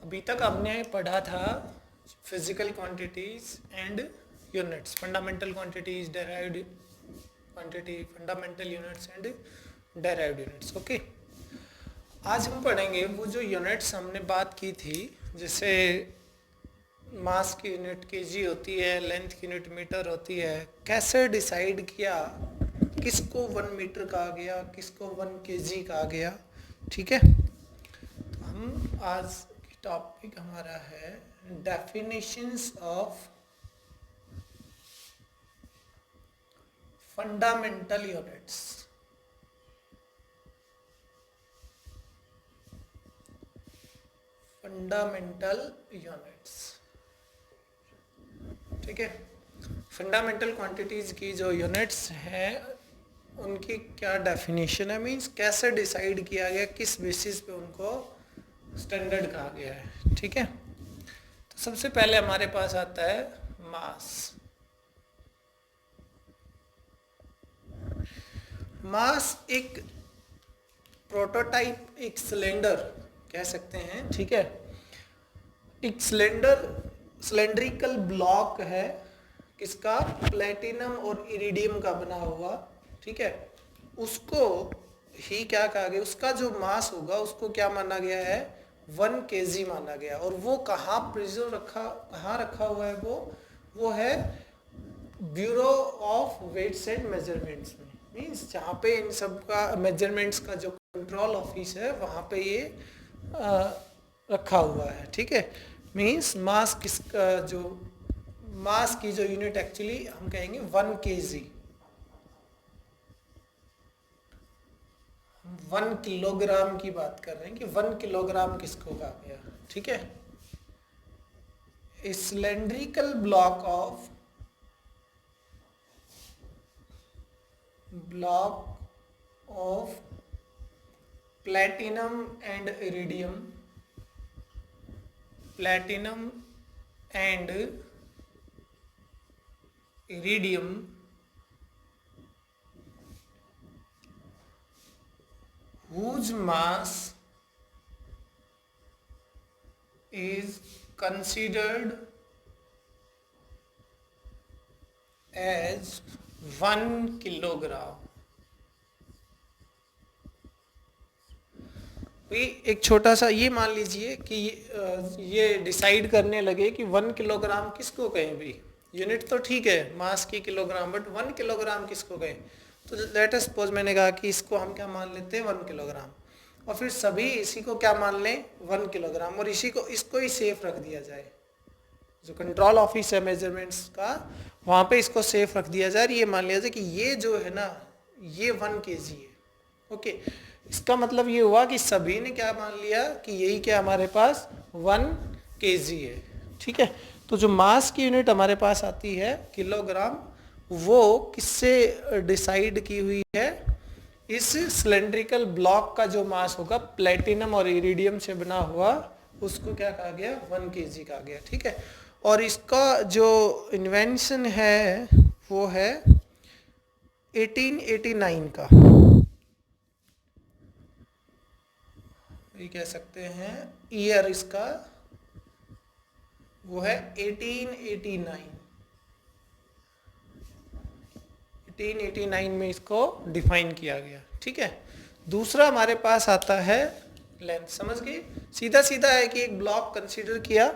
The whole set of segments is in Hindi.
अभी तक हमने पढ़ा था physical quantities and units, fundamental quantities, derived quantity, fundamental units and derived units. Okay, आज हम पढ़ेंगे वो जो यूनिट्स हमने बात की थी, जैसे मास की यूनिट केजी होती है, लेंथ की यूनिट मीटर होती है। कैसे डिसाइड किया किसको 1 मीटर कहा गया, किसको 1 केजी कहा गया। ठीक है, तो हम आज की टॉपिक हमारा है definitions of fundamental units. Fundamental units, ठीक है। फंडामेंटल क्वांटिटीज की जो यूनिट्स हैं उनकी क्या डेफिनेशन है, मींस कैसे डिसाइड किया गया, किस बेसिस पे उनको स्टैंडर्ड कहा गया है। ठीक है, तो सबसे पहले हमारे पास आता है मास। मास एक प्रोटोटाइप, एक सिलेंडर कह सकते हैं। ठीक है, एक सिलेंड्रिकल ब्लॉक है, किसका, प्लेटिनम और इरिडियम का बना हुआ। ठीक है, उसको ही क्या कहा गया, उसका जो मास होगा उसको क्या माना गया है, 1 केजी माना गया। और वो कहाँ रखा हुआ है, वो है bureau of weights and measurements means. मीन्स जहाँ पे इन सब का मेजरमेंट्स का जो कंट्रोल ऑफिस है वहाँ पे ये रखा हुआ है। ठीक है, मीन्स मास की जो यूनिट एक्चुअली हम कहेंगे 1 केजी, 1 किलोग्राम की बात कर रहे हैं कि 1 किलोग्राम किसको कहा गया। ठीक है, ए cylindrical block of platinum and iridium, platinum and iridium whose mass is considered as 1 kilogram. एक छोटा सा ये मान लीजिए कि ये डिसाइड करने लगे कि 1 किलोग्राम किसको कहें। भाई यूनिट तो ठीक है मास की किलोग्राम, बट 1 किलोग्राम किसको कहें। तो लेट अस सपोज मैंने कहा कि इसको हम क्या मान लेते हैं, 1 किलोग्राम, और फिर सभी इसी को क्या मान लें, 1 किलोग्राम, और इसको ही सेफ रख दिया जाए। जो कंट्रोल ऑफिस है मेजरमेंट्स का, वहाँ पे इसको सेफ रख दिया जाए। ये मान लिया जाए कि ये जो है ना, ये 1 केजी है। ओके, इसका मतलब ये हुआ कि सभी ने क्या मान लिया कि यही क्या हमारे पास 1 केजी है। ठीक है, तो जो मास की यूनिट हमारे पास आती है किलोग्राम, वो किससे डिसाइड की हुई है, इस सिलेंड्रिकल ब्लॉक का जो मास होगा प्लेटिनम और इरिडियम से बना हुआ, उसको क्या कहा गया, 1 केजी कहा गया। ठीक है, और इसका जो इन्वेंशन है वो है 1889 का, ये कह सकते हैं ईयर इसका वो है 1889। 1889 में इसको डिफाइन किया गया। ठीक है, दूसरा हमारे पास आता है लेंथ। समझ गए, सीधा सीधा है कि एक ब्लॉक कंसीडर किया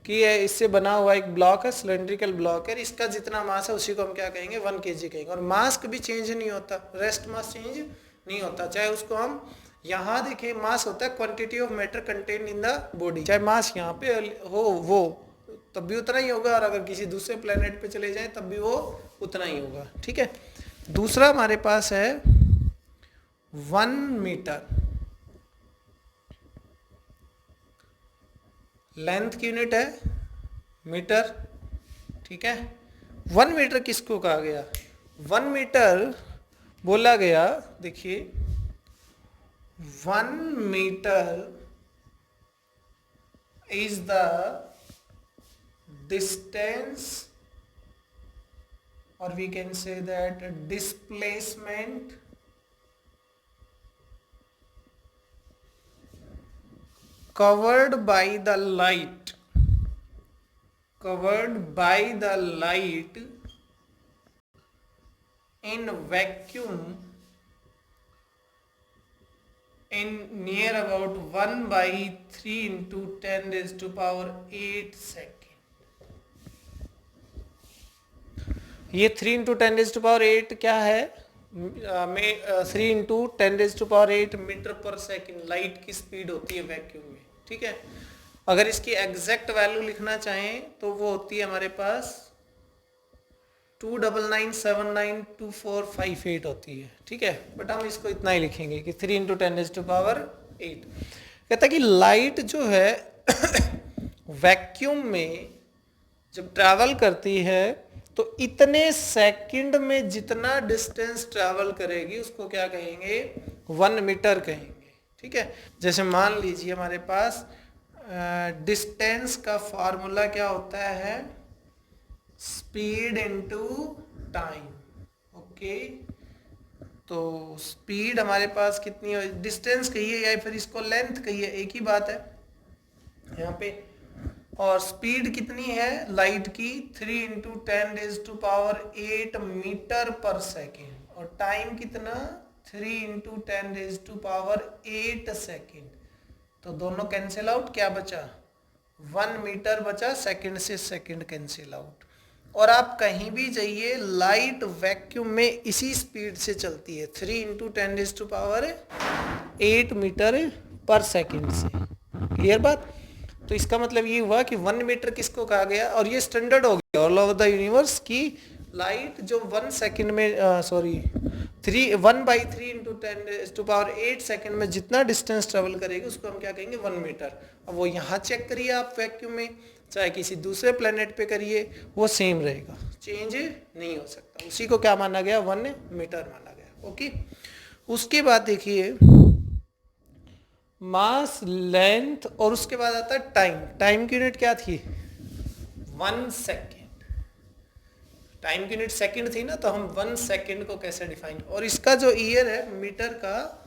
कि ये इससे बना हुआ एक ब्लॉक है, सिलेंड्रिकल ब्लॉक है, इसका जितना मास है उसी को हम क्या कहेंगे, 1 केजी कहेंगे। और मास कभी चेंज नहीं होता, रेस्ट मास चेंज नहीं होता, चाहे उसको हम यहाँ देखें, मास होता है quantity of matter contain in the body, चाहे मास यहाँ पे हो वो तब भी उतना ही होगा, और अगर किसी दूसरे प्लेनेट पे चले जाएं तब भी वो उतना ही होगा। ठीक है, दूसरा हमारे पास है 1 मीटर। लेंथ की यूनिट है मीटर। ठीक है, 1 मीटर किसको कहा गया, 1 मीटर बोला गया, देखिए 1 metre is the distance, or we can say that displacement covered by the light, covered by the light in vacuum in near about 1 by 3 into 10 raised to power 8 second. ये 3 इंटू 10 रेज टू पावर 8 क्या है, में 3 into 10 raise to power 8 meter पर सेकंड लाइट की स्पीड होती है वैक्यूम में, ठीक है। अगर इसकी एग्जैक्ट वैल्यू लिखना चाहें तो वो होती है हमारे पास 299792458 होती है, ठीक है। बट हम इसको इतना ही लिखेंगे कि 3 इंटू 10 रेज टू पावर 8। कहता है कि लाइट जो है वैक्यूम में जब ट्रैवल करती है तो इतने सेकंड में जितना डिस्टेंस ट्रैवल करेगी उसको क्या कहेंगे, 1 मीटर कहेंगे, ठीक है। जैसे मान लीजिए हमारे पास डिस्टेंस का फॉर्मूला क्या होता है, स्पीड इनटू टाइम, ओके। तो स्पीड हमारे पास कितनी है, डिस्टेंस कहिए या फिर इसको लेंथ कहिए, एक ही बात है यहाँ पे। और स्पीड कितनी है लाइट की, 3 into 10 raise to power 8 meter पर सेकेंड। और टाइम कितना, 3 into 10 raise to power 8 second. तो दोनों कैंसिल आउट, क्या बचा, 1 मीटर बचा, सेकेंड से सेकेंड कैंसिल आउट। और आप कहीं भी जाइए लाइट वैक्यूम में इसी स्पीड से चलती है, 3 into 10 raise to power 8 meter पर सेकेंड से। क्लियर बात। तो इसका मतलब ये हुआ कि 1 मीटर किसको कहा गया, और ये स्टैंडर्ड हो गया ऑल ओवर द यूनिवर्स की लाइट जो 1 सेकेंड में 1/3 इंटू 10 टू पावर 8 सेकेंड में जितना डिस्टेंस ट्रेवल करेगी उसको हम क्या कहेंगे, 1 मीटर। अब वो यहाँ चेक करिए आप वैक्यूम में, चाहे किसी दूसरे प्लेनेट पे करिए, वो सेम रहेगा, चेंज नहीं हो सकता। उसी को क्या माना गया, 1 मीटर माना गया, ओके। उसके बाद देखिए मास, लेंथ, और उसके बाद आता है टाइम। टाइम की यूनिट क्या थी, 1 सेकेंड। टाइम की यूनिट सेकेंड थी ना, तो हम 1 सेकेंड को कैसे डिफाइन, और इसका जो ईयर है मीटर का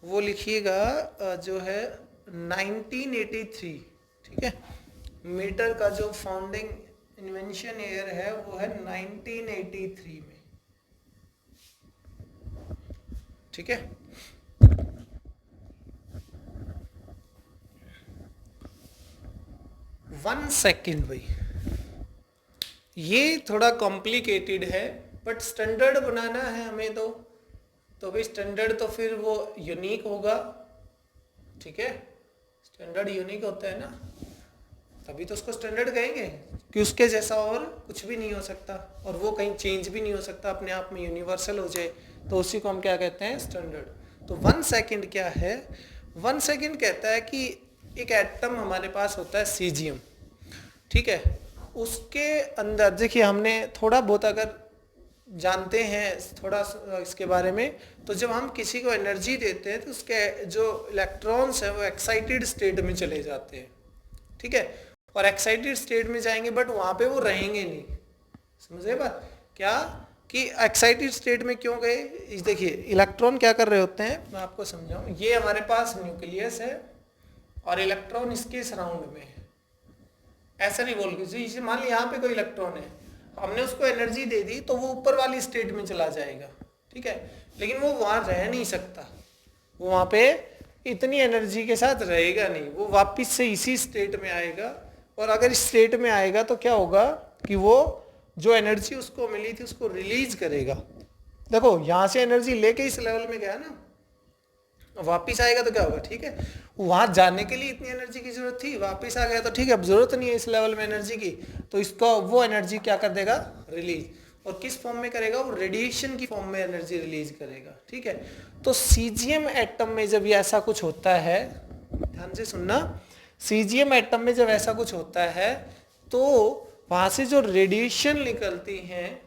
वो लिखिएगा जो है 1983, ठीक है। मीटर का जो फाउंडिंग इन्वेंशन ईयर है वो है 1983 में, ठीक है। वन सेकेंड भाई, ये थोड़ा कॉम्प्लिकेटेड है बट स्टैंडर्ड बनाना है हमें तो भाई स्टैंडर्ड तो फिर वो यूनिक होगा, ठीक है। स्टैंडर्ड यूनिक होता है ना, तभी तो उसको स्टैंडर्ड कहेंगे कि उसके जैसा और कुछ भी नहीं हो सकता, और वो कहीं चेंज भी नहीं हो सकता, अपने आप में यूनिवर्सल हो जाए, तो उसी को हम क्या कहते हैं, स्टैंडर्ड। तो 1 सेकेंड क्या है, 1 सेकेंड कहता है कि एक एटम हमारे पास होता है सीजियम, ठीक है। उसके अंदर देखिए हमने थोड़ा बहुत अगर जानते हैं थोड़ा इसके बारे में, तो जब हम किसी को एनर्जी देते हैं तो उसके जो इलेक्ट्रॉन्स हैं वो एक्साइटेड स्टेट में चले जाते हैं, ठीक है। और एक्साइटेड स्टेट में जाएंगे बट वहाँ पे वो रहेंगे नहीं, समझे बात क्या, कि एक्साइटेड स्टेट में क्यों गए। देखिए इलेक्ट्रॉन क्या कर रहे होते हैं, मैं आपको समझाऊँ। ये हमारे पास न्यूक्लियस है और इलेक्ट्रॉन इसके सराउंड में है, ऐसा नहीं बोल के, मान ली यहाँ पे कोई इलेक्ट्रॉन है, हमने उसको एनर्जी दे दी तो वो ऊपर वाली स्टेट में चला जाएगा, ठीक है। लेकिन वो वहाँ रह नहीं सकता, वो वहाँ पे इतनी एनर्जी के साथ रहेगा नहीं, वो वापस से इसी स्टेट में आएगा। और अगर इस स्टेट में आएगा तो क्या होगा कि वो जो एनर्जी उसको मिली थी उसको रिलीज करेगा। देखो यहाँ से एनर्जी लेके इस लेवल में गया ना, वापिस आएगा तो क्या होगा, ठीक है। वहां जाने के लिए इतनी एनर्जी की जरूरत थी, वापिस आ गया तो ठीक है, अब जरूरत नहीं है इस लेवल में एनर्जी की, तो इसको वो एनर्जी क्या कर देगा, रिलीज। और किस फॉर्म में करेगा, वो रेडिएशन की फॉर्म में एनर्जी रिलीज करेगा, ठीक है। तो सीजियम एटम में जब ये ऐसा कुछ होता है, ध्यान से सुनना, सीजियम एटम में जब ऐसा कुछ होता है तो वहां से जो रेडिएशन निकलती हैं,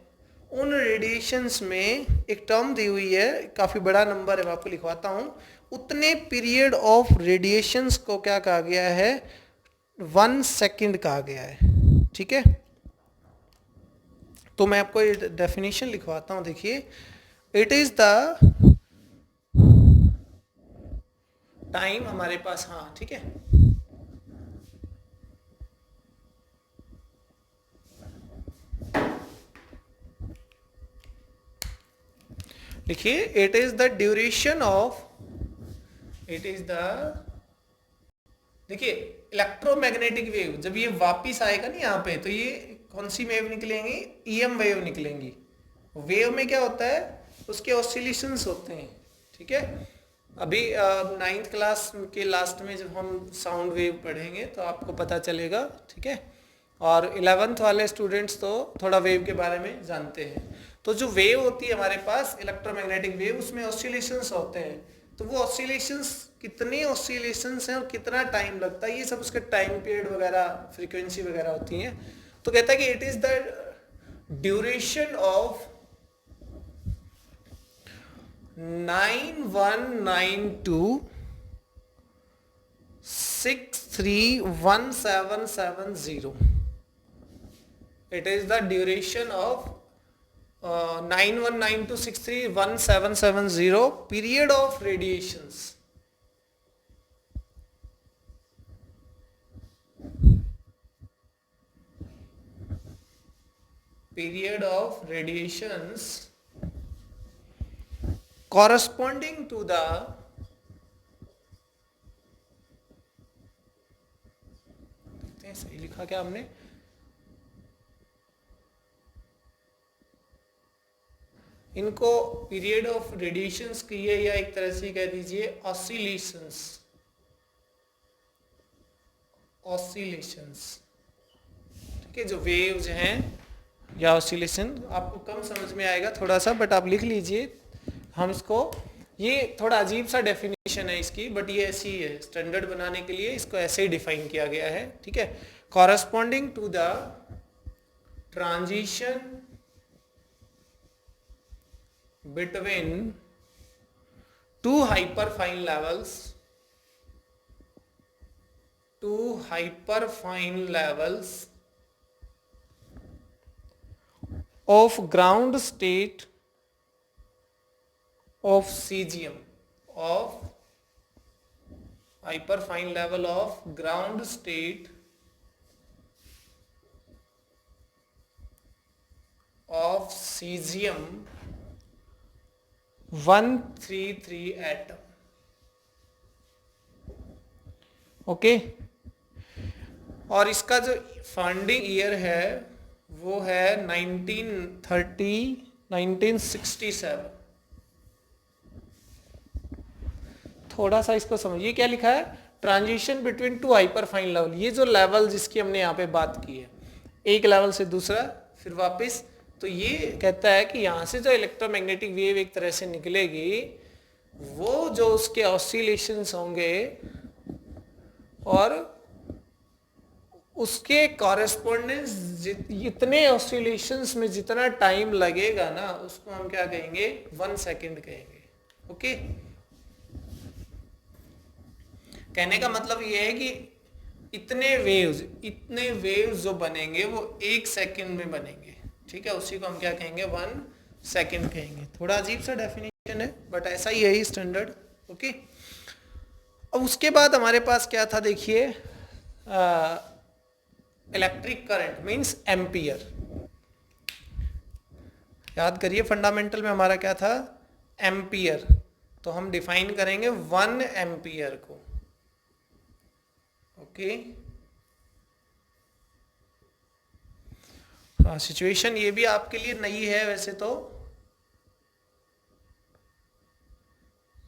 उन रेडिएशंस में एक टर्म दी हुई है, काफी बड़ा नंबर है, मैं आपको लिखवाता हूं। उतने पीरियड ऑफ रेडिएशंस को क्या कहा गया है, 1 सेकेंड कहा गया है, ठीक है। तो मैं आपको ये डेफिनेशन लिखवाता हूं, देखिए, इट इज द टाइम हमारे पास, हाँ ठीक है, लिखिए, it is the duration of, देखिए इलेक्ट्रोमैग्नेटिक वेव जब ये वापिस आएगा ना यहाँ पे, तो ये कौन सी वेव निकलेंगी, ईएम वेव निकलेंगी। वेव में क्या होता है, उसके ऑसिलेशंस होते हैं, ठीक है। अभी 9th क्लास के लास्ट में जब हम साउंड वेव पढ़ेंगे तो आपको पता चलेगा, ठीक है। और 11th वाले स्टूडेंट्स तो थोड़ा वेव के बारे में जानते हैं। तो जो वेव होती है हमारे पास इलेक्ट्रोमैग्नेटिक वेव, उसमें ऑसिलेशंस होते हैं। तो वो ऑसिलेशंस, कितने ऑसिलेशंस हैं और कितना टाइम लगता है, ये सब उसके टाइम पीरियड वगैरह, फ्रीक्वेंसी वगैरह होती हैं। तो कहता है कि it is the duration of 9192631770. It is the duration of 9192631770 period of radiations. Period of radiations corresponding to the देखते हैं सही लिखा क्या हमने, इनको पीरियड ऑफ रेडिएशंस कहिए या एक तरह से कह दीजिए ऑसिलेशंस, ठीक है। जो वेव्स हैं या ऑसिलेशन, आपको कम समझ में आएगा थोड़ा सा, बट आप लिख लीजिए। हम इसको, ये थोड़ा अजीब सा डेफिनेशन है इसकी, बट ये ऐसी ही है, स्टैंडर्ड बनाने के लिए इसको ऐसे ही डिफाइन किया गया है, ठीक है। Corresponding to the transition between two hyperfine levels of ground state of cesium, of hyperfine level of ground state of cesium 133 atom, okay. और इसका जो फाउंडिंग ईयर है वो है 1967। थोड़ा सा इसको समझिए, क्या लिखा है, transition between two hyperfine level. ये जो लेवल जिसकी हमने यहाँ पे बात की है, एक लेवल से दूसरा फिर वापस, तो ये कहता है कि यहाँ से जो इलेक्ट्रोमैग्नेटिक वेव एक तरह से निकलेगी, वो जो उसके ऑसिलेशंस होंगे और उसके कॉरेस्पॉन्डेंस, इतने ऑसिलेशंस में जितना टाइम लगेगा ना, उसको हम क्या कहेंगे, 1 सेकेंड कहेंगे, ओके। कहने का मतलब ये है कि इतने वेव्स जो बनेंगे वो 1 सेकेंड में बनेंगे, ठीक है। उसी को हम क्या कहेंगे, 1 सेकेंड कहेंगे। थोड़ा अजीब सा डेफिनेशन है, बट ऐसा ही है स्टैंडर्ड, ओके। अब उसके बाद हमारे पास क्या था, देखिए, इलेक्ट्रिक करंट मींस एम्पियर। याद करिए, फंडामेंटल में हमारा क्या था, एम्पियर। तो हम डिफाइन करेंगे 1 एम्पियर को, ओके। हाँ, सिचुएशन ये भी आपके लिए नई है वैसे तो,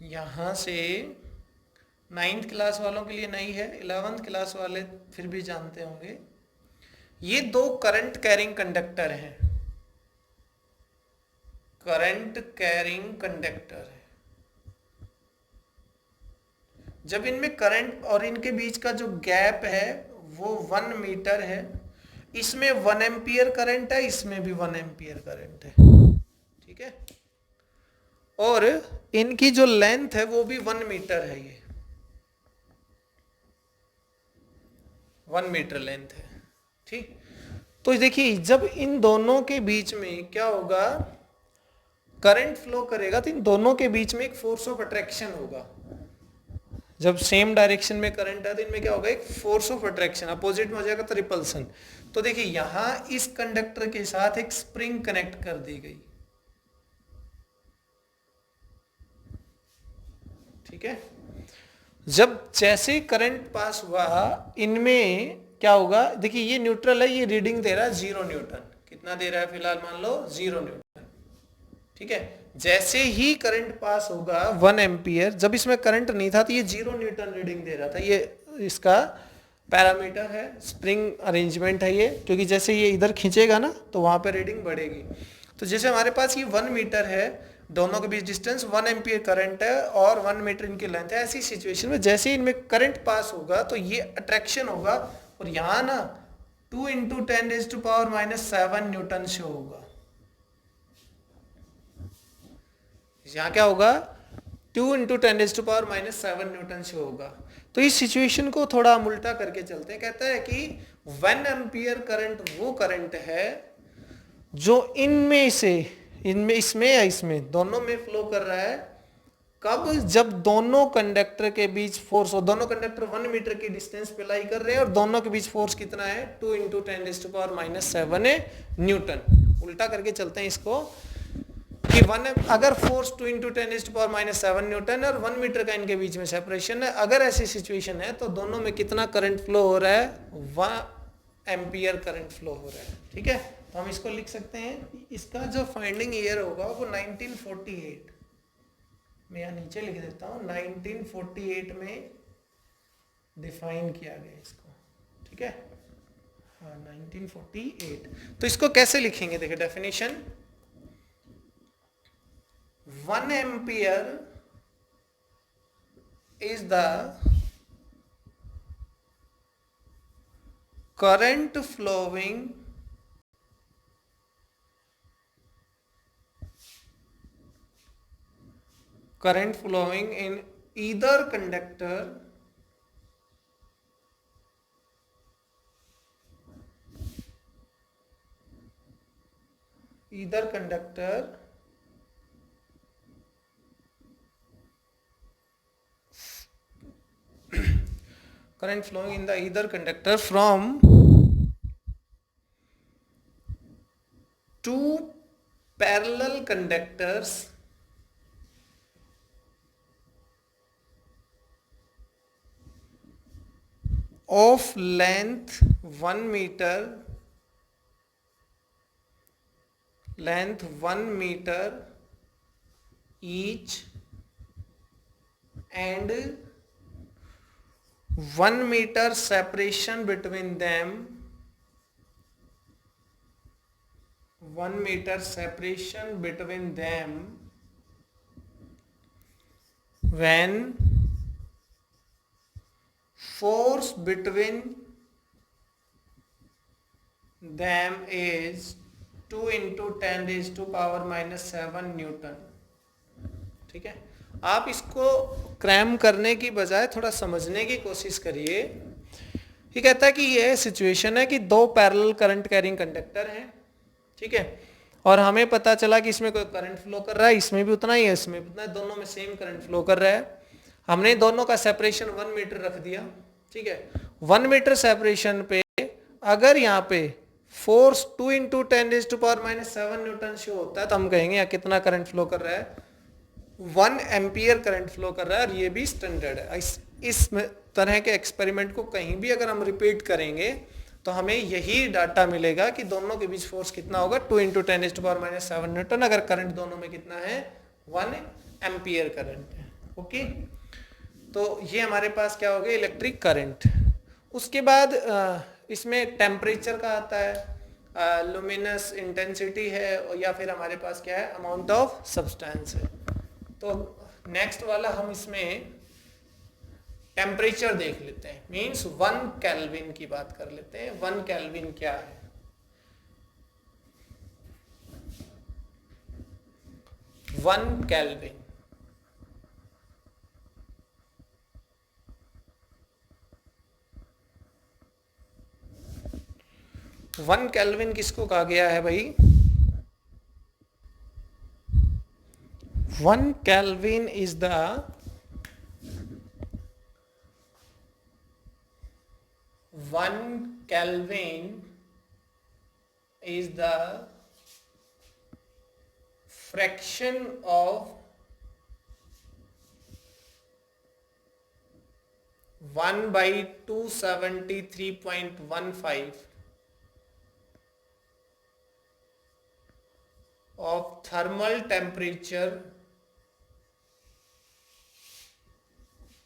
यहाँ से 9th क्लास वालों के लिए नई है, 11th क्लास वाले फिर भी जानते होंगे। ये 2 करंट कैरिंग कंडक्टर हैं, करंट कैरिंग कंडक्टर है। जब इनमें करंट और इनके बीच का जो गैप है वो 1 मीटर है, इसमें 1 एम्पियर करंट है, इसमें भी 1 एम्पियर करंट है, ठीक है। और इनकी जो लेंथ है वो भी 1 मीटर है, ये 1 मीटर लेंथ है, ठीक। तो देखिए, जब इन दोनों के बीच में क्या होगा, करंट फ्लो करेगा, तो इन दोनों के बीच में एक फोर्स ऑफ अट्रैक्शन होगा। जब सेम डायरेक्शन में करंट है तो इनमें क्या होगा, एक फोर्स ऑफ अट्रैक्शन। अपोजिट में हो जाएगा तो रिपल्सन। तो देखिए, यहां इस कंडक्टर के साथ एक स्प्रिंग कनेक्ट कर दी गई, ठीक है। जब जैसे करंट पास हुआ इनमें क्या होगा, देखिए ये न्यूट्रल है, ये रीडिंग दे रहा है 0 न्यूटन। कितना दे रहा है फिलहाल, मान लो 0 न्यूटन। ठीक है। जैसे ही करंट पास होगा 1 एम्पियर, जब इसमें करंट नहीं था तो ये 0 न्यूटन रीडिंग दे रहा था। ये इसका पैरामीटर है, स्प्रिंग अरेंजमेंट है ये, क्योंकि जैसे ये इधर खींचेगा ना तो वहां पे रीडिंग बढ़ेगी। तो जैसे हमारे पास ये 1 मीटर है, दोनों के बीच डिस्टेंस 1 एम्पियर करंट है और 1 मीटर इनकी लेंथ है। ऐसी सिचुएशन में जैसे इनमें करंट पास होगा तो ये अट्रैक्शन होगा, और यहाँ ना 2 इंटू 10⁻⁻7 न्यूटन शो होगा। यहाँ क्या होगा, 2 इंटू 10⁻⁻7 न्यूटन शो होगा। तो इस सिचुएशन को थोड़ा हम उल्टा करके चलते हैं। कहता है कि 1 एम्पियर करंट वो करंट है जो इनमें से, इनमें, इसमें या इसमें, दोनों में फ्लो कर रहा है। कब, जब दोनों कंडक्टर के बीच फोर्स हो, दोनों कंडक्टर 1 मीटर की डिस्टेंस पे लाई कर रहे हैं और दोनों के बीच फोर्स कितना है, 2 इंटू 10⁻⁻7 न्यूटन। उल्टा करके चलते हैं इसको कि अगर फोर्स 2 इंटू 10⁻⁻7 न्यूटन और 1 मीटर का इनके बीच में सेपरेशन है, अगर ऐसी सिचुएशन है तो दोनों में कितना करंट फ्लो हो रहा है, 1 एम्पियर करंट फ्लो हो रहा है। ठीक है। तो हम इसको लिख सकते हैं, इसका जो फाइंडिंग ईयर होगा वो 1948, मैं यहाँ नीचे लिख देता हूँ, 1948 में डिफाइन किया गया इसको। ठीक है, हाँ 1948। तो इसको कैसे लिखेंगे, देखिए definition, 1 ampere is the current flowing in either conductor current flowing in the either conductor from two parallel conductors of length 1 meter, each, and 1 meter separation between them, 1 meter separation between them when force between them is 2 into 10⁻⁻7 Newton. ठीक है। आप इसको क्रैम करने की बजाय थोड़ा समझने की कोशिश करिए। ये कहता है कि ये सिचुएशन है कि दो पैरेलल करंट कैरिंग कंडक्टर हैं। ठीक है, और हमें पता चला कि इसमें कोई करंट फ्लो कर रहा है, इसमें भी उतना ही है, इसमें भी उतना है, दोनों में सेम करंट फ्लो कर रहा है। हमने दोनों का सेपरेशन 1 मीटर रख दिया। ठीक है, 1 मीटर सेपरेशन पे अगर यहाँ पे फोर्स 2 इंटू 10⁻⁻7 न्यूटन शो होता है तो हम कहेंगे यहाँ कितना करंट फ्लो कर रहा है, 1 एम्पियर करंट फ्लो कर रहा है। और ये भी स्टैंडर्ड है। इस तरह के एक्सपेरिमेंट को कहीं भी अगर हम रिपीट करेंगे तो हमें यही डाटा मिलेगा कि दोनों के बीच फोर्स कितना होगा, 2 इंटू 10⁻⁻7 न्यूटन, अगर करंट दोनों में कितना है, 1 एम्पियर करंट है। ओके, तो ये हमारे पास क्या हो गया, इलेक्ट्रिक करंट। उसके बाद इसमें टेम्परेचर का आता है, लुमिनस इंटेंसिटी है, या फिर हमारे पास क्या है, अमाउंट ऑफ सब्सटेंस है। तो नेक्स्ट वाला हम इसमें टेम्परेचर देख लेते हैं, मींस 1 केल्विन की बात कर लेते हैं। 1 केल्विन क्या है, वन केल्विन, वन केल्विन किसको कहा गया है भाई, 1 Kelvin is the fraction of 1/273.15 of thermal temperature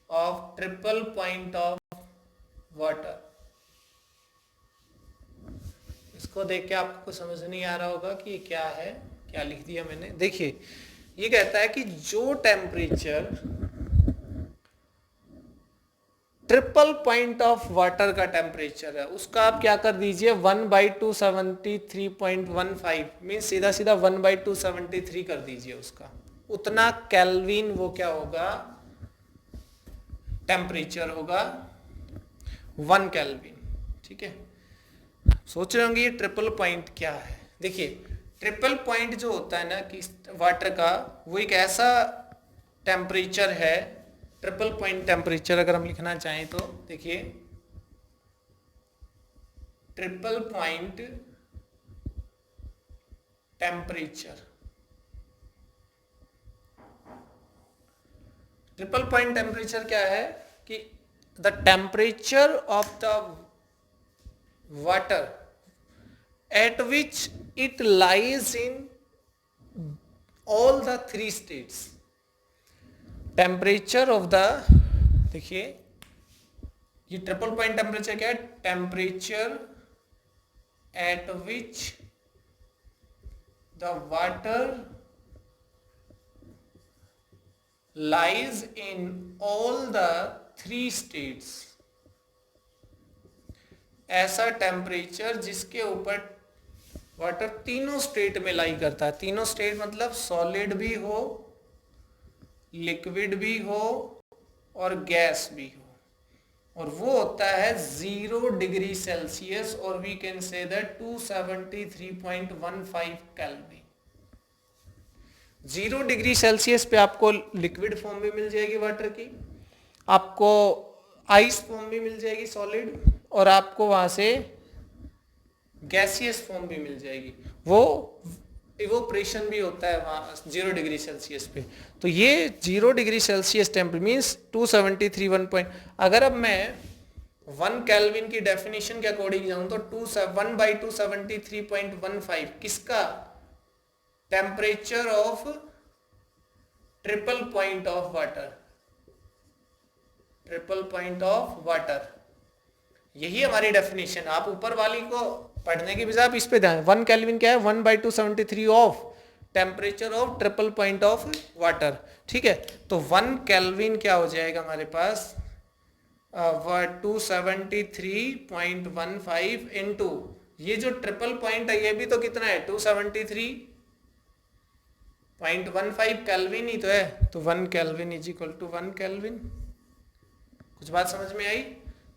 of triple point of water। इसको देख के आपको कुछ समझ नहीं आ रहा होगा कि ये क्या है, क्या लिख दिया मैंने। देखिए ये कहता है कि जो temperature triple point of water का टेम्परेचर है उसका आप क्या कर दीजिए 1/273.15 मीन्स सीधा सीधा 1/273 कर दीजिए उसका, उतना केल्विन वो क्या होगा, टेम्परेचर होगा 1 केल्विन। ठीक है, सोच रहे होंगे ये ट्रिपल पॉइंट क्या है। देखिए ट्रिपल पॉइंट जो होता है ना कि वाटर का, वो एक ऐसा टेम्परेचर है, ट्रिपल पॉइंट टेम्परेचर अगर हम लिखना चाहें तो देखिए triple point temperature, triple point temperature क्या है कि the temperature of the water at which it lies in all the 3 states। Temperature of the, देखिए ये ट्रिपल पॉइंट टेम्परेचर क्या है, temperature at which the water lies in all the 3 states. ऐसा टेम्परेचर जिसके ऊपर वाटर तीनों स्टेट में लाई करता है। तीनों स्टेट मतलब सॉलिड भी हो, लिक्विड भी हो और गैस भी हो, और वो होता है 0 डिग्री सेल्सियस और we can say that 273.15 kelvin. 0 degree Celsius पे आपको लिक्विड फॉर्म भी मिल जाएगी वाटर की, आपको आइस फॉर्म भी मिल जाएगी सॉलिड, और आपको वहां से गैसियस फॉर्म भी मिल जाएगी। वो इवोपरेशन भी होता है वहाँ 0 डिग्री सेल्सियस पे। तो ये 0 degree Celsius temperature means 273 1 point. अगर अब मैं 1 केल्विन की डेफिनेशन के अकॉर्डिंग जाऊं तो 1/273.15 किसका, temperature of triple point of water, triple point of water, यही हमारी डेफिनेशन। आप ऊपर वाली को पढ़ने के बजाय आप इस पे ध्यान, 1 केल्विन क्या है, 1/273 of temperature of triple point of water. ठीक है, तो 1 केल्विन क्या हो जाएगा हमारे पास 273.15 इंटू ये जो ट्रिपल पॉइंट है ये भी तो कितना है 273.15 केल्विन ही तो है। तो 1 kelvin is equal to 1 kelvin. कुछ बात समझ में आई?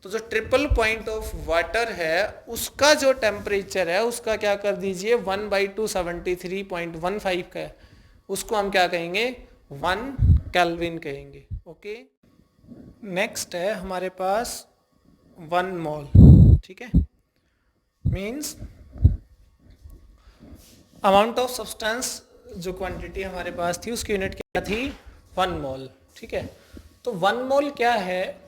तो जो ट्रिपल पॉइंट ऑफ वाटर है उसका जो टेम्परेचर है उसका क्या कर दीजिए 1/273.15 का है, उसको हम क्या कहेंगे 1 केल्विन कहेंगे। ओके, नेक्स्ट है हमारे पास 1 मोल। ठीक है, मीन्स अमाउंट ऑफ सब्सटेंस, जो क्वांटिटी हमारे पास थी उसकी यूनिट क्या थी 1 मोल। ठीक है, तो 1 मोल क्या है,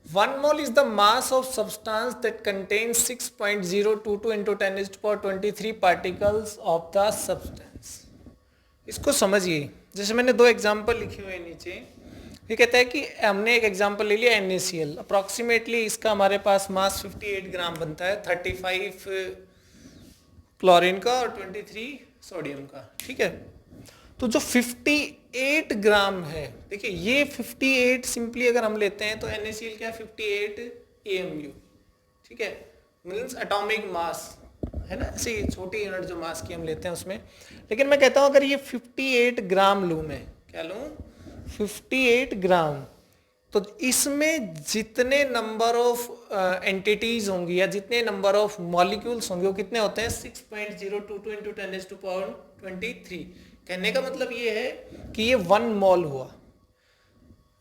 1 mole is the mass of substance that contains 6.022 into 10⁻23 particles of the substance। इसको समझिए, जैसे मैंने 2 एग्जाम्पल लिखे हुए नीचे, ये कहता है कि हमने एक एग्जाम्पल ले लिया NaCl, अप्रॉक्सीमेटली इसका हमारे पास मास 58 ग्राम बनता है, 35 क्लोरीन का और 23 सोडियम का। ठीक है, तो जो 58 ग्राम है, देखिए ये 58 सिंपली अगर हम लेते हैं तो NaCl क्या 58 AMU। ठीक है, मीन्स एटॉमिक मास है ना, ऐसी छोटी यूनिट जो मास की हम लेते हैं उसमें। लेकिन मैं कहता हूं अगर ये 58 ग्राम लूं, मैं क्या लूं 58 ग्राम, तो इसमें जितने नंबर ऑफ एंटिटीज होंगी या जितने नंबर ऑफ मॉलिक्यूल्स होंगे वो कितने होते हैं 6.022 इंटू 10⁻23। कहने का मतलब ये है कि ये 1 मोल हुआ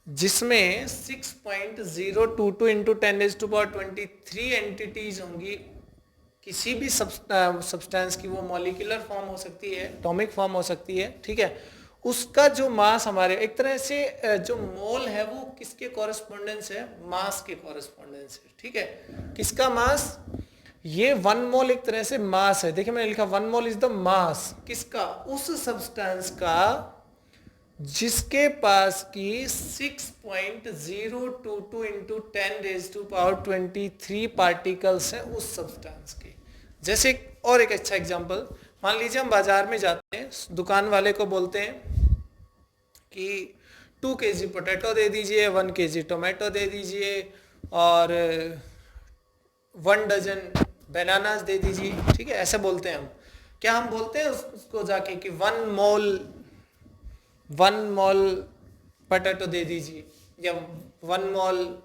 जिसमें 6.022 इंटू 10⁻23 एंटिटीज होंगी किसी भी सब्सटेंस की, वो मॉलिक्यूलर फॉर्म हो सकती है, एटॉमिक फॉर्म हो सकती है। ठीक है, उसका जो मास हमारे एक तरह से जो मोल है वो किसके कॉरेस्पॉन्डेंस है, मास के कॉरेस्पॉन्डेंस है, ठीक है। किसका मास, ये 1 मोल एक तरह से मास है, देखिए मैंने लिखा 1 मोल इज द मास किसका, उस सब्सटेंस का जिसके पास की 6.022 इंटू 10⁻23 पार्टिकल्स हैं उस सब्सटेंस के। जैसे और एक अच्छा एग्जांपल, मान लीजिए हम बाजार में जाते हैं, दुकान वाले को बोलते हैं कि 2 kg पोटैटो दे दीजिए, 1 kg टोमेटो दे दीजिए और 1 डजन बनानास दे दीजिए, ठीक है, ऐसे बोलते हैं हम। क्या हम बोलते हैं उसको जाके कि 1 मोल पोटैटो दे दीजिए या 1 मोल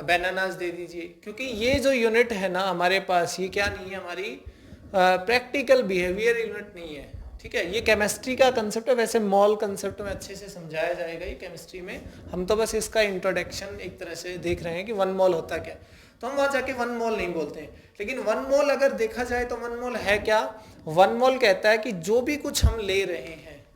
बनानास दे दीजिए, क्योंकि ये जो यूनिट है ना हमारे पास, ये क्या नहीं है, हमारी प्रैक्टिकल बिहेवियर यूनिट नहीं है, ठीक है। ये केमिस्ट्री का कंसेप्ट है, वैसे मॉल कंसेप्ट में अच्छे से समझाया जाएगा ये केमिस्ट्री में, हम तो बस इसका इंट्रोडक्शन एक तरह से देख रहे हैं कि 1 मोल होता क्या। तो हम वहां जाके 1 मोल नहीं बोलते हैं, लेकिन 1 मोल अगर देखा जाए तो 1 मोल है क्या, 1 मोल कहता है कि जो भी कुछ हम ले रहे हैं,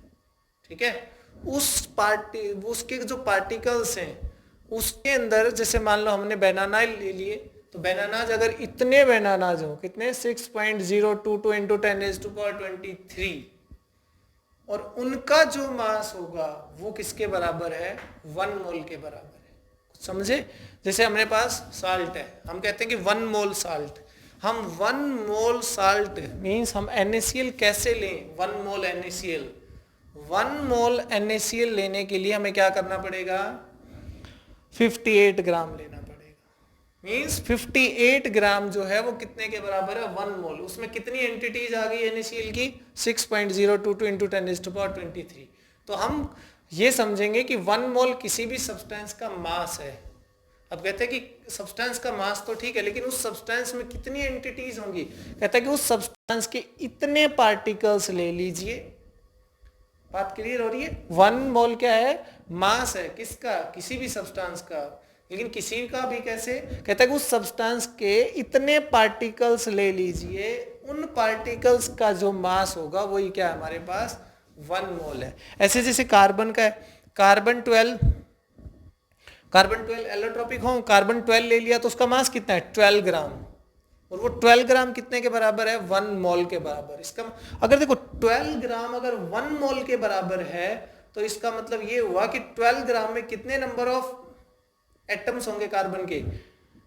ठीक है, उसके जो पार्टिकल्स हैं उसके अंदर, जैसे मान लो हमने बनाना ले लिए, तो बनानाज अगर इतने बनानाज हो, कितने 6.022 इंटू 10⁻23 और उनका जो मास होगा वो किसके बराबर है, 1 मोल के बराबर है, समझे। जैसे हमारे पास साल्ट है, हम कहते हैं कि 1 मोल साल्ट, हम 1 मोल साल्ट मीन्स हम NaCl कैसे लें, 1 मोल NaCl, 1 मोल NaCl लेने के लिए हमें क्या करना पड़ेगा, 58 ग्राम लेना पड़ेगा, मीन्स 58 ग्राम जो है वो कितने के बराबर है, 1 मोल। उसमें कितनी एंटिटीज आ गई NaCl की, 6.022 इंटू 10⁻23। तो हम ये समझेंगे कि 1 मोल किसी भी सब्सटेंस का मास है। अब कहते हैं कि सब्सटेंस का मास तो ठीक है, लेकिन उस सब्सटेंस में कितनी एंटिटीज होंगी, कहता है कि उस सब्सटेंस के इतने पार्टिकल्स ले लीजिए। बात क्लियर हो रही है। 1 मोल क्या है, मास है किसका, किसी भी सब्सटेंस का, लेकिन किसी का भी कैसे, कहता है कि उस सब्सटेंस के इतने पार्टिकल्स ले लीजिए, उन पार्टिकल्स का जो मास होगा वही क्या है हमारे पास, 1 मोल है। ऐसे जैसे कार्बन का है, कार्बन 12 एलोट्रोपिक हो, कार्बन 12 ले लिया तो उसका मास कितना है, 12 ग्राम, और वो 12 ग्राम कितने के बराबर है, 1 मोल के बराबर। इसका अगर देखो 12 ग्राम अगर 1 मोल के बराबर है तो इसका मतलब ये हुआ कि 12 ग्राम में कितने नंबर ऑफ एटम्स होंगे कार्बन के,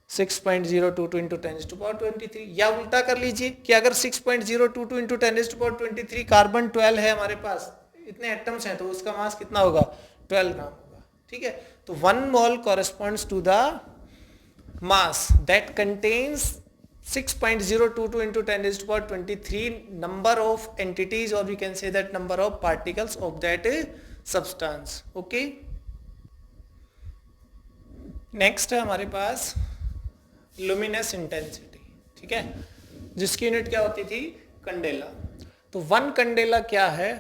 6.022 इंटू 10⁻23। या उल्टा कर लीजिए कि अगर 6.022 इंटू 10⁻23 कार्बन 12 है हमारे पास, इतने एटम्स हैं, तो उसका मास कितना होगा, 12 ग्राम होगा, ठीक है। तो 1 mole corresponds to the mass that contains 6.022 into 10⁻23 number of entities, or we can say that number of particles of that substance. Okay. Next है हमारे पास लुमिनस इंटेंसिटी, ठीक है, जिसकी यूनिट क्या होती थी, कंडेला। तो 1 कंडेला क्या है,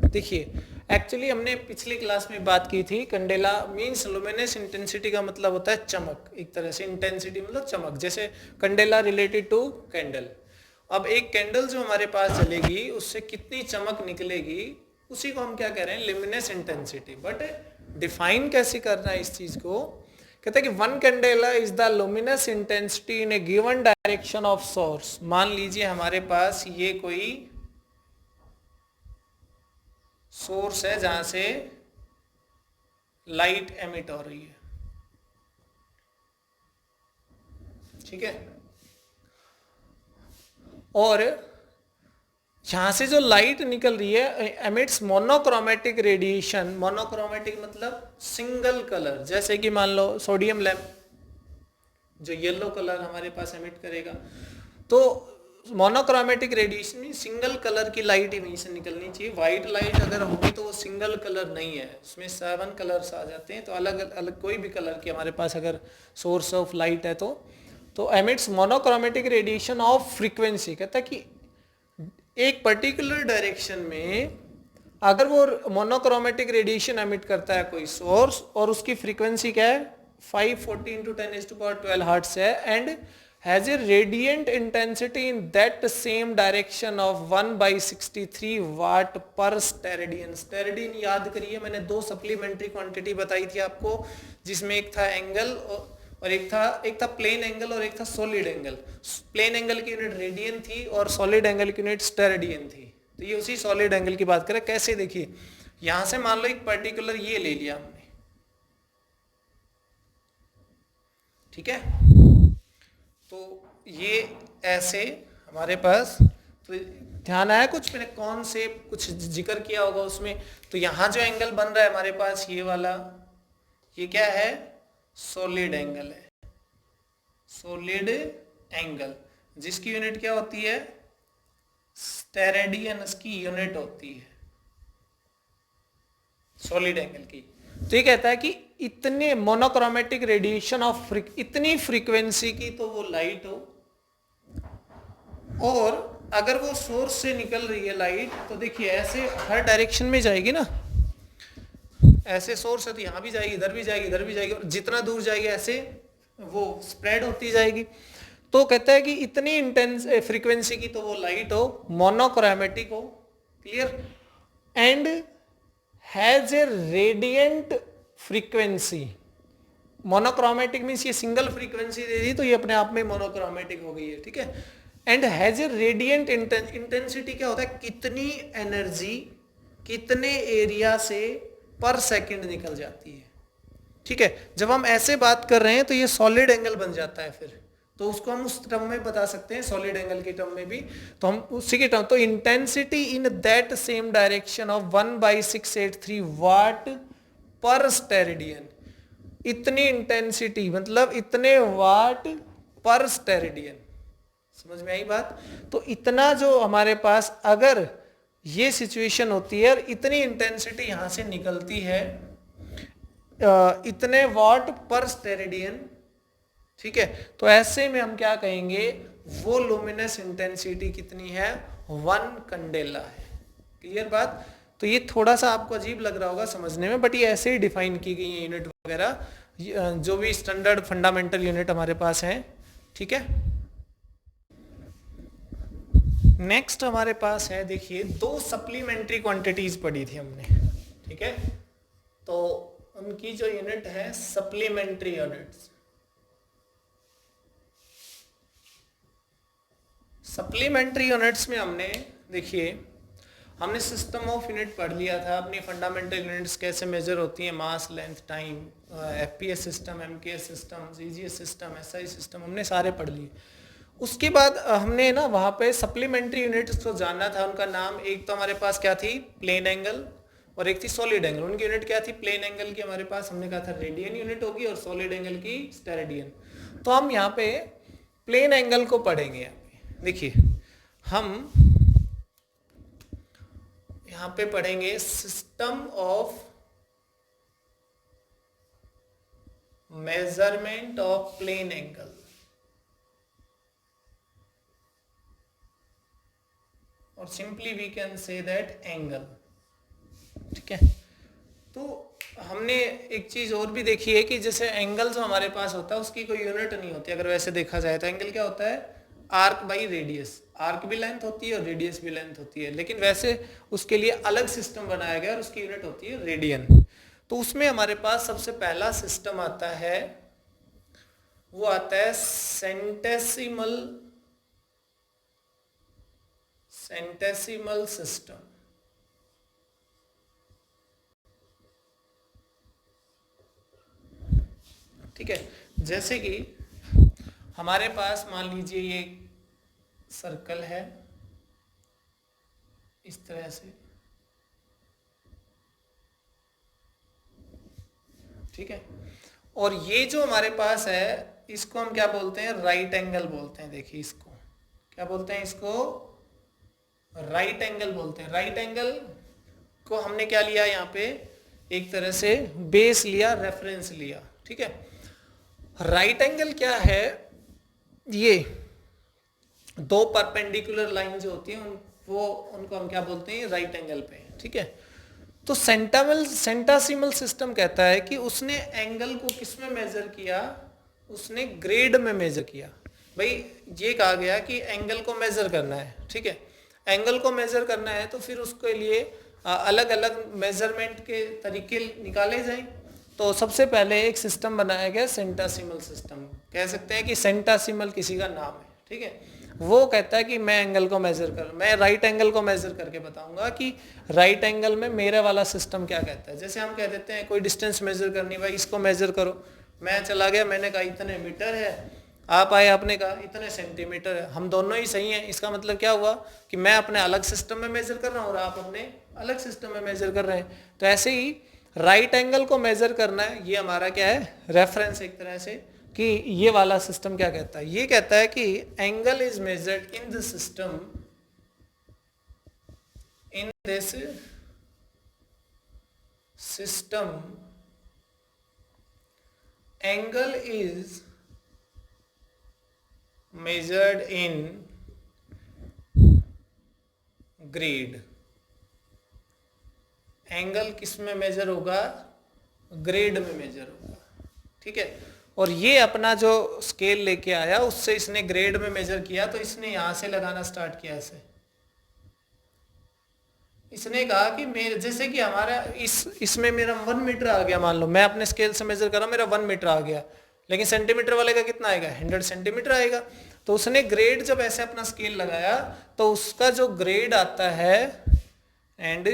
देखिए एक्चुअली हमने पिछली क्लास में बात की थी, कंडेला मींस लुमिनस इंटेंसिटी का मतलब होता है चमक, एक तरह से इंटेंसिटी मतलब चमक, जैसे कंडेला रिलेटेड टू कैंडल। अब एक कैंडल जो हमारे पास जलेगी उससे कितनी चमक निकलेगी, उसी को हम क्या कह रहे हैं, लुमिनस इंटेंसिटी। बट डिफाइन कैसे करना है इस चीज को, कहते हैं कि 1 candela is the luminous intensity in A given direction of source. मान लीजिए हमारे पास ये कोई सोर्स है जहां से लाइट एमिट हो रही है, ठीक है, और यहां से जो लाइट निकल रही है एमिट्स मोनोक्रोमेटिक रेडिएशन। मोनोक्रोमेटिक मतलब सिंगल कलर, जैसे कि मान लो सोडियम लैंप जो येलो कलर हमारे पास एमिट करेगा, तो मोनोक्रोमेटिक रेडिएशन में सिंगल कलर की लाइट ही वहीं से निकलनी चाहिए। व्हाइट लाइट अगर होगी तो वो सिंगल कलर नहीं है, उसमें 7 कलर्स आ जाते हैं। तो अलग अलग कोई भी कलर की हमारे पास अगर सोर्स ऑफ लाइट है तो emits monochromatic radiation of frequency. कहता है कि एक पर्टिकुलर डायरेक्शन में अगर वो मोनोक्रोमेटिक रेडिएशन एमिट करता है कोई सोर्स और उसकी फ्रीक्वेंसी क्या है 540 × 10⁻12 हर्ट्ज है and has a radiant intensity in that same direction of 1/63 वाट पर स्टेरेडियन। स्टेरेडियन याद करिए, मैंने दो सप्लीमेंट्री क्वांटिटी बताई थी आपको, जिसमें एक था एंगल और एक था प्लेन एंगल और एक था सॉलिड एंगल। प्लेन एंगल की यूनिट रेडियन थी और सॉलिड एंगल की यूनिट स्टेरेडियन थी। तो ये उसी सॉलिड एंगल की बात करें। कैसे, देखिए यहां से मान लो एक पर्टिकुलर ये ले लिया हमने, ठीक है, तो ये ऐसे हमारे पास, तो ध्यान आया कुछ, मैंने कौन से कुछ जिक्र किया होगा उसमें। तो यहां जो एंगल बन रहा है हमारे पास ये वाला, ये क्या है, सॉलिड एंगल है, सॉलिड एंगल, जिसकी यूनिट क्या होती है, स्टेरेडियन की यूनिट होती है सॉलिड एंगल की। तो ये कहता है कि इतने मोनोक्रोमेटिक रेडिएशन ऑफ इतनी फ्रीक्वेंसी की तो वो लाइट हो, और अगर वो सोर्स से निकल रही है लाइट, तो देखिए ऐसे हर डायरेक्शन में जाएगी ना, ऐसे सोर्स है तो यहाँ भी जाएगी, इधर भी जाएगी, इधर भी जाएगी, और जितना दूर जाएगी ऐसे वो स्प्रेड होती जाएगी। तो कहता है कि इतनी इंटेंस फ्रीक्वेंसी की तो वो लाइट हो, मोनोक्रोमेटिक हो, clear, and has a radiant frequency. Monochromatic means ये सिंगल फ्रीक्वेंसी दे दी तो ये अपने आप में मोनोक्रोमेटिक हो गई है, ठीक है। And has a radiant intensity क्या होता है, कितनी एनर्जी कितने एरिया से पर सेकंड निकल जाती है, ठीक है। जब हम ऐसे बात कर रहे हैं तो ये सॉलिड एंगल बन जाता है, फिर तो उसको हम उस टर्म में बता सकते हैं, सॉलिड एंगल के टर्म में भी, तो हम उसी के टर्म, तो intensity in that same direction of 1/683 वाट पर स्टेरेडियन। इतनी इंटेंसिटी मतलब इतने वाट पर स्टेरेडियन, समझ में आई बात। तो इतना जो हमारे पास अगर ये सिचुएशन होती है और इतनी इंटेंसिटी यहां से निकलती है, इतने वाट पर स्टेरेडियन, ठीक है, तो ऐसे में हम क्या कहेंगे, वो लुमिनस इंटेंसिटी कितनी है, 1 कैंडेला है, क्लियर बात। तो ये थोड़ा सा आपको अजीब लग रहा होगा समझने में, बट ये ऐसे ही डिफाइन की गई है यूनिट वगैरह, जो भी स्टैंडर्ड फंडामेंटल यूनिट हमारे पास है, ठीक है। नेक्स्ट हमारे पास है, देखिए दो सप्लीमेंट्री क्वांटिटीज पढ़ी थी हमने, ठीक है, तो उनकी जो यूनिट है सप्लीमेंट्री यूनिट्स। सप्लीमेंट्री यूनिट्स में हमने, देखिए हमने सिस्टम ऑफ यूनिट पढ़ लिया था, अपनी फंडामेंटल यूनिट्स कैसे मेजर होती हैं, mass, length, time, FPS system, MKS system, GGS system, SI system, हमने सारे पढ़ लिए। उसके बाद हमने ना वहाँ पे सप्लीमेंट्री यूनिट्स को जानना था, उनका नाम, एक तो हमारे पास क्या थी, प्लेन एंगल, और एक थी सॉलिड एंगल। उनकी यूनिट क्या थी, प्लेन एंगल की हमारे पास हमने कहा था रेडियन यूनिट होगी और सॉलिड एंगल की स्टेरेडियन। तो हम यहाँ पे प्लेन एंगल को पढ़ेंगे। देखिए हम यहाँ पे पढ़ेंगे system of measurement of plane angle. और simply we can say that angle, ठीक है। तो हमने एक चीज और भी देखी है कि जैसे एंगल जो हमारे पास होता है उसकी कोई यूनिट नहीं होती। अगर वैसे देखा जाए तो एंगल क्या होता है, आर्क बाई रेडियस, आर्क भी लेंथ होती है और रेडियस भी लेंथ होती है, लेकिन वैसे उसके लिए अलग सिस्टम बनाया गया और उसकी यूनिट होती है रेडियन। तो उसमें हमारे पास सबसे पहला सिस्टम आता है, वो आता है सेंटेसिमल सिस्टम। ठीक है, जैसे कि हमारे पास मान लीजिए ये सर्कल है इस तरह से, ठीक है, और ये जो हमारे पास है इसको हम क्या बोलते हैं, राइट एंगल बोलते हैं। देखिए इसको क्या बोलते हैं, इसको राइट एंगल बोलते हैं। राइट एंगल को हमने क्या लिया, यहाँ पे एक तरह से बेस लिया, रेफरेंस लिया, ठीक है। राइट एंगल क्या है, ये दो परपेंडिकुलर लाइन जो होती हैं उनको हम क्या बोलते हैं, राइट एंगल पे, ठीक है। तो सेंटासिमल सिस्टम कहता है कि उसने एंगल को किस में मेजर किया, उसने ग्रेड में मेजर किया। भाई ये कहा गया कि एंगल को मेजर करना है, ठीक है, एंगल को मेजर करना है तो फिर उसके लिए अलग अलग मेजरमेंट के तरीके निकाले जाएं। तो सबसे पहले एक सिस्टम बनाया गया सेंटासिमल सिस्टम, कह सकते हैं कि सेंटासिमल किसी का नाम है, ठीक है। वो कहता है कि मैं एंगल को मेजर कर, मैं राइट एंगल को मेजर करके बताऊंगा कि राइट एंगल में मेरे वाला सिस्टम क्या कहता है। जैसे हम कह देते हैं कोई डिस्टेंस मेजर करनी, भाई इसको मेजर करो, मैं चला गया, मैंने कहा इतने मीटर है, आप आए आपने कहा इतने सेंटीमीटर है, हम दोनों ही सही हैं। इसका मतलब क्या हुआ कि मैं अपने अलग सिस्टम में मेजर कर रहा हूँ और आप अपने अलग सिस्टम में मेजर कर रहे हैं। तो ऐसे ही राइट एंगल को मेजर करना है, ये हमारा क्या है, रेफरेंस एक तरह से, कि ये वाला सिस्टम क्या कहता है। ये कहता है कि angle is measured in the system, in this system angle is measured in grade. Angle किस में मेजर होगा, ग्रेड में मेजर होगा, ठीक है। और ये अपना जो स्केल लेके आया उससे इसने ग्रेड में मेजर किया, तो इसने यहां से लगाना स्टार्ट किया इसे। इसने कहा कि मेरे जैसे कि हमारा इसमें मेरा 1 मीटर आ गया, मान लो मैं अपने स्केल से मेजर कर रहा हूं, मेरा 1 मीटर आ गया, लेकिन सेंटीमीटर वाले का कितना आएगा, 100 सेंटीमीटर आएगा। तो उसने ग्रेड जब ऐसे अपना स्केल लगाया तो उसका जो ग्रेड आता है, एंड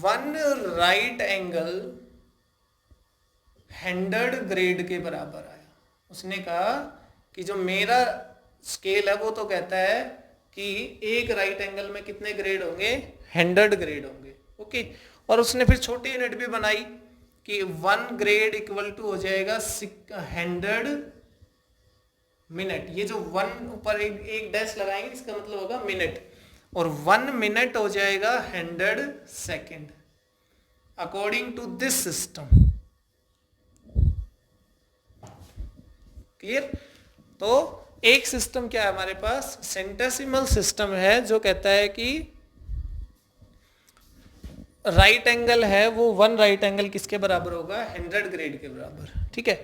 1 राइट एंगल 100 ग्रेड के बराबर आया। उसने कहा कि जो मेरा स्केल है वो तो कहता है कि एक राइट एंगल में कितने ग्रेड होंगे, 100 ग्रेड होंगे, ओके। और उसने फिर छोटी यूनिट भी बनाई कि 1 ग्रेड इक्वल टू हो जाएगा 100 मिनट। ये जो 1 ऊपर एक डैश लगाएंगे इसका मतलब होगा मिनट, और 1 मिनट हो जाएगा 100 second according to this system. Clear. तो एक सिस्टम क्या है हमारे पास, सेंटेसिमल सिस्टम है, जो कहता है कि राइट एंगल है वो 1 राइट एंगल किसके बराबर होगा, 100 ग्रेड के बराबर, ठीक है।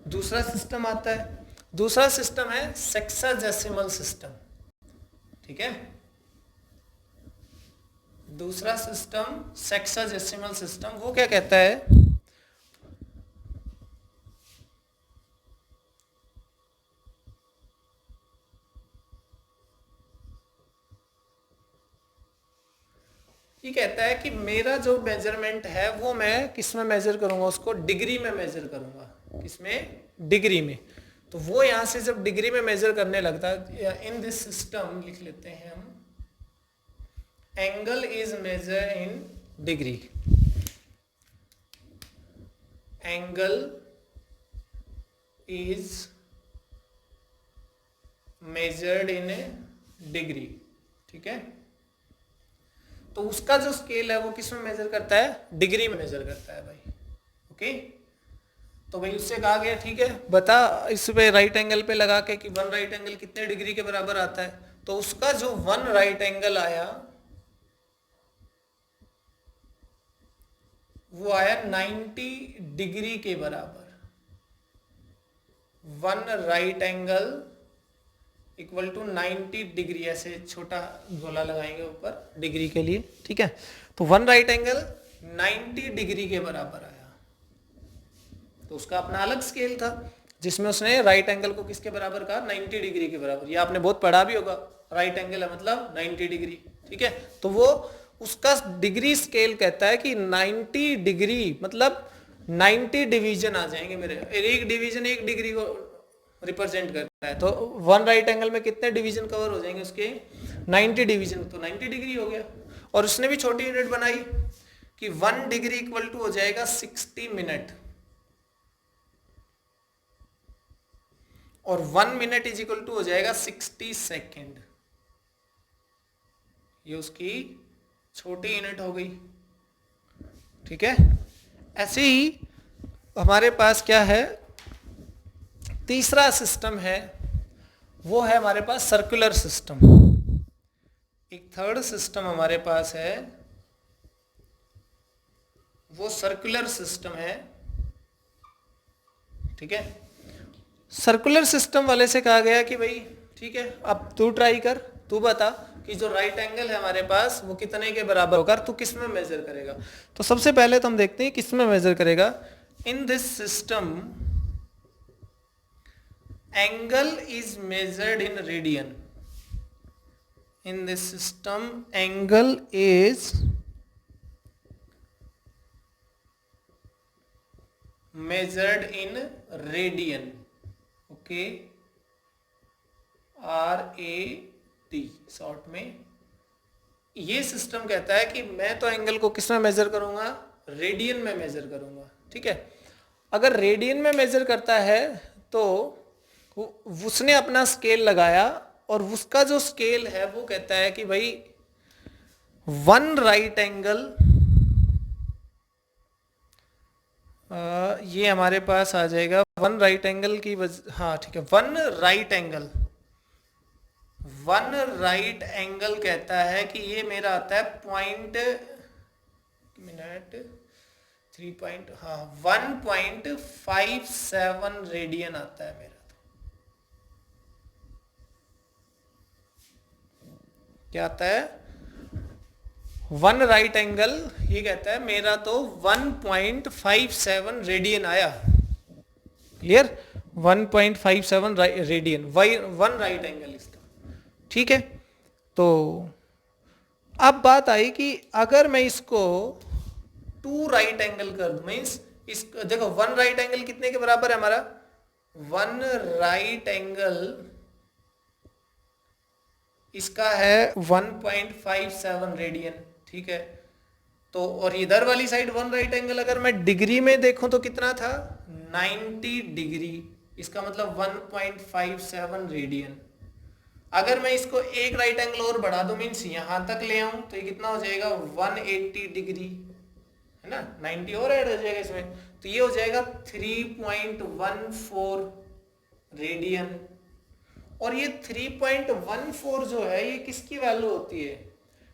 दूसरा सिस्टम आता है, दूसरा सिस्टम है सेक्साजेसिमल सिस्टम, ठीक है। दूसरा सिस्टम सेक्साजेसिमल सिस्टम, वो क्या कहता है, ये कहता है कि मेरा जो मेजरमेंट है वो मैं किस में मेजर करूंगा, उसको डिग्री में मेजर करूंगा। किसमें, डिग्री में। तो वो यहां से जब डिग्री में मेजर करने लगता है, इन दिस सिस्टम लिख लेते हैं हम, angle is measure in degree, angle is measured in degree, ठीक है। तो उसका जो स्केल है वो किस में मेजर करता है, डिग्री में मेजर करता है भाई, ओके। तो भाई उससे कहा गया ठीक है बता इस पे राइट एंगल पे लगा के कि 1 राइट एंगल कितने डिग्री के बराबर आता है। तो उसका जो 1 राइट एंगल आया वो आया 90 डिग्री के बराबर। 1 right angle equal to 90 degree, ऐसे छोटा गोला लगाएंगे ऊपर डिग्री के लिए, ठीक है। तो 1 राइट एंगल 90 डिग्री के बराबर आया। तो उसका अपना अलग स्केल था जिसमें उसने राइट एंगल को किसके बराबर कहा, 90 डिग्री के बराबर। ये आपने बहुत पढ़ा भी होगा, राइट एंगल है मतलब 90 डिग्री, ठीक है। तो वो उसका डिग्री स्केल कहता है कि 90 डिग्री मतलब 90 डिवीजन आ जाएंगे मेरे, एक डिवीजन 1 डिग्री को रिप्रेजेंट करता है। तो 1 राइट एंगल में कितने डिवीजन कवर हो जाएंगे उसके, 90 डिवीजन, तो 90 डिग्री हो गया। और उसने भी छोटी यूनिट बनाई कि 1 डिग्री इक्वल टू हो जाएगा 60 मिनट, और 1 मिनट इज इक्वल टू हो जाएगा 60 सेकेंड। ये उसकी छोटी यूनिट हो गई, ठीक है। ऐसे ही हमारे पास क्या है, तीसरा सिस्टम है, वो है हमारे पास सर्कुलर सिस्टम। एक थर्ड सिस्टम हमारे पास है, वो सर्कुलर सिस्टम है, ठीक है। सर्कुलर सिस्टम वाले से कहा गया कि भाई ठीक है, अब तू ट्राई कर, तू बता कि जो राइट एंगल है हमारे पास वो कितने के बराबर होगा, तू किस में मेजर करेगा। तो सबसे पहले तो हम देखते हैं किस में मेजर करेगा। In this system angle is measured in radian. In this system angle is measured in radian, okay, RAD short में। ये सिस्टम कहता है कि मैं तो एंगल को किस में मेजर करूंगा, रेडियन में मेजर करूंगा, ठीक है। अगर रेडियन में मेजर करता है तो उसने अपना स्केल लगाया और उसका जो स्केल है वो कहता है कि भाई वन राइट एंगल, ये हमारे पास आ जाएगा वन राइट एंगल की हाँ ठीक है, वन राइट एंगल कहता है कि ये मेरा आता है पॉइंट मिनट 1.57 रेडियन आता है मेरा। तो क्या आता है, वन राइट एंगल, ये कहता है मेरा तो 1.57 रेडियन आया। Clear, 1.57 radian one right angle इसका, ठीक है। तो अब बात आई कि अगर मैं इसको टू राइट एंगल कर दूं, मीन्स इस देखो वन राइट एंगल कितने के बराबर है हमारा, वन राइट एंगल इसका है 1.57 रेडियन, ठीक है। तो और इधर वाली साइड वन राइट एंगल अगर मैं डिग्री में देखूं तो कितना था, 90 डिग्री, इसका मतलब 1.57 रेडियन। अगर मैं इसको एक राइट एंगल और बढ़ा दूं, मीन्स यहां तक ले आऊं, तो ये कितना हो जाएगा 180 डिग्री, है ना, 90 और ऐड हो जाएगा इसमें, तो ये हो जाएगा 3.14 रेडियन। और ये 3.14 जो है ये किसकी वैल्यू होती है,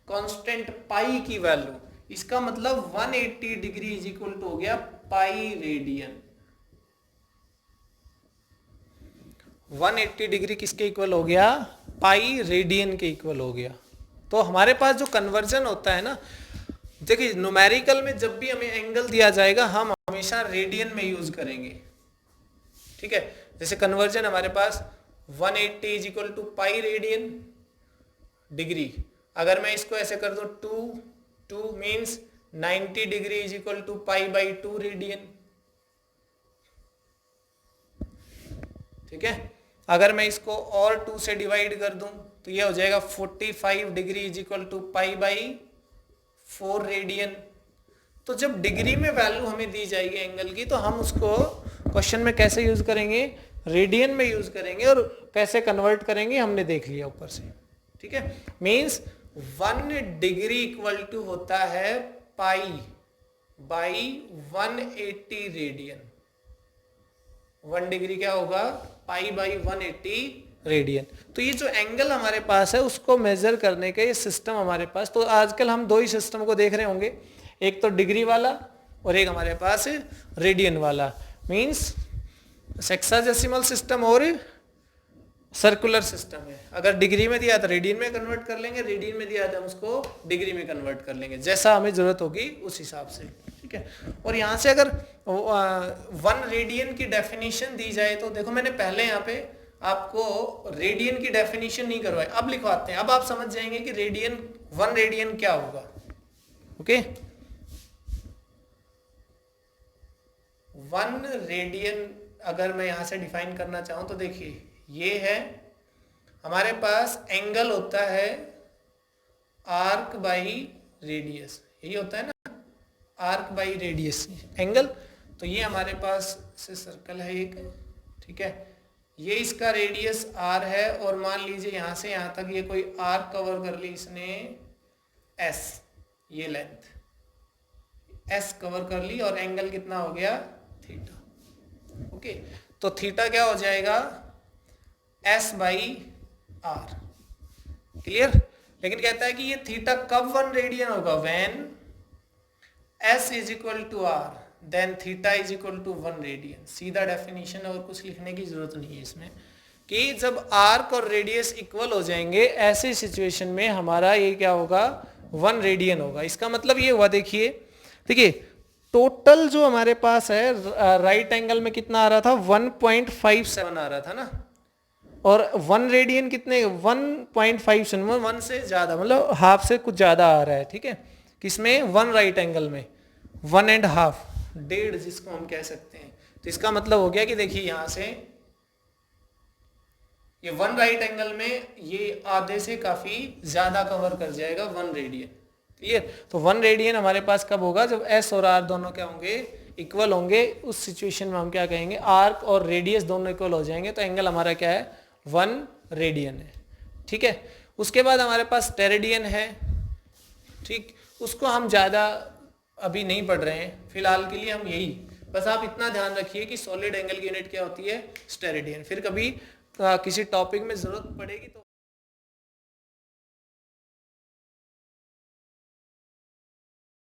कांस्टेंट पाई की वैल्यू। इसका मतलब 180 डिग्री इज इक्वल टू हो गया पाई रेडियन। 180 डिग्री किसके इक्वल हो गया, पाई रेडियन के इक्वल हो गया। तो हमारे पास जो कन्वर्जन होता है ना, देखिए न्यूमेरिकल में जब भी हमें एंगल दिया जाएगा हम हमेशा रेडियन में यूज करेंगे, ठीक है। जैसे कन्वर्जन हमारे पास 180 is equal to pi radian degree. अगर मैं इसको ऐसे कर दूं 2 means 90 degree is equal to pi by 2 radian, ठीक है। अगर मैं इसको और 2 से डिवाइड कर दूं तो ये हो जाएगा 45 degree is equal to pi by 4 radian. तो जब डिग्री में वैल्यू हमें दी जाएगी एंगल की, तो हम उसको क्वेश्चन में कैसे यूज करेंगे, रेडियन में यूज करेंगे, और कैसे कन्वर्ट करेंगे हमने देख लिया ऊपर से, ठीक है। मींस 1 डिग्री इक्वल टू होता है पाई बाई 180 रेडियन। 1 डिग्री क्या होगा, पाई बाई 180 रेडियन। तो ये जो एंगल हमारे पास है उसको मेजर करने का ये सिस्टम हमारे पास, तो आजकल हम दो ही सिस्टम को देख रहे होंगे, एक तो डिग्री वाला और एक हमारे पास रेडियन वाला, मींस हेक्साडेसिमल सिस्टम और सर्कुलर सिस्टम है। अगर डिग्री में दिया तो रेडियन में कन्वर्ट कर लेंगे, रेडियन में दिया तो हम उसको डिग्री में कन्वर्ट कर लेंगे, जैसा हमें जरूरत होगी उस हिसाब से, ठीक है। और यहाँ से अगर 1 रेडियन की डेफिनेशन दी जाए तो देखो मैंने पहले यहाँ पे आपको रेडियन की डेफिनेशन नहीं करवाई, अब लिखवाते हैं, अब आप समझ जाएंगे कि रेडियन 1 रेडियन क्या होगा, ओके। 1 रेडियन अगर मैं यहाँ से डिफाइन करना चाहूँ तो देखिए ये है हमारे पास एंगल होता है आर्क बाई रेडियस, यही होता है ना, आर्क बाई रेडियस एंगल। तो ये हमारे पास से सर्कल है एक, ठीक है, ये इसका रेडियस r है, और मान लीजिए यहाँ से यहाँ तक ये कोई आर्क कवर कर ली इसने s, ये लेंथ s कवर कर ली, और एंगल कितना हो गया थीटा, ओके। तो थीटा क्या हो जाएगा s बाई आर, क्लियर। लेकिन कहता है कि ये थीटा कब 1 रेडियन होगा, when s is equal to r, then theta is equal to 1 radian. सीधा डेफिनेशन, और कुछ लिखने की जरूरत नहीं है इसमें, कि जब आर्क और रेडियस इक्वल हो जाएंगे ऐसे सिचुएशन में हमारा ये क्या होगा, 1 रेडियन होगा। इसका मतलब ये हुआ, देखिए टोटल जो हमारे पास है राइट एंगल में कितना आ रहा था, 1.57 आ रहा था ना, और 1 रेडियन कितने, 1.57, 1 से ज्यादा, मतलब हाफ से कुछ ज्यादा आ रहा है, ठीक है, किसमें, 1 राइट एंगल में, 1.5, डेढ़ जिसको हम कह सकते हैं। तो इसका मतलब हो गया कि देखिए यहां से ये 1 राइट एंगल में ये आधे से काफी ज्यादा कवर कर जाएगा 1 रेडियन, क्लियर। तो 1 रेडियन हमारे पास कब होगा, जब एस और आर दोनों क्या होंगे, इक्वल होंगे। उस सिचुएशन में हम क्या कहेंगे, आर्क और रेडियस दोनों इक्वल हो जाएंगे, तो एंगल हमारा क्या है, 1 रेडियन है, ठीक है। उसके बाद हमारे पास टेरेडियन है, ठीक, उसको हम ज्यादा अभी नहीं पढ़ रहे हैं, फिलहाल के लिए हम यही, बस आप इतना ध्यान रखिए कि सॉलिड एंगल की यूनिट क्या होती है, स्टेरेडियन। फिर कभी किसी टॉपिक में जरूरत पड़ेगी तो